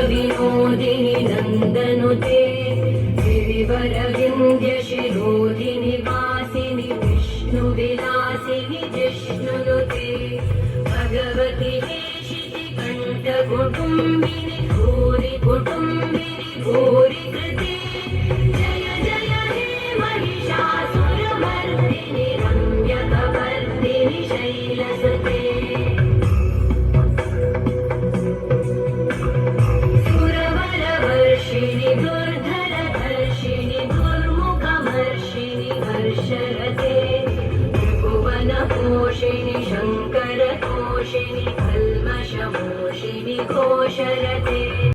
विनोदिनि नन्दनुते गिरिवरविन्द्यशिरोधिनि वासिनि विष्णुविलासिनि जिष्णुनुते भगवति हेशिति कण्ठकुटुम्बिनि भूरि कुटुम्बिनि भूरि कृते जय जय हे महिषासुरमर्दिनि रम्यकवर्दिनि शैलसुते सुरवरवर्षिणि दुर्धरधर्षिणि दुर्मुखमर्षिणि हर्षरते त्रिभुवनपोषिणि शङ्करतोषिणि कल्मषमोषिणि घोषरते।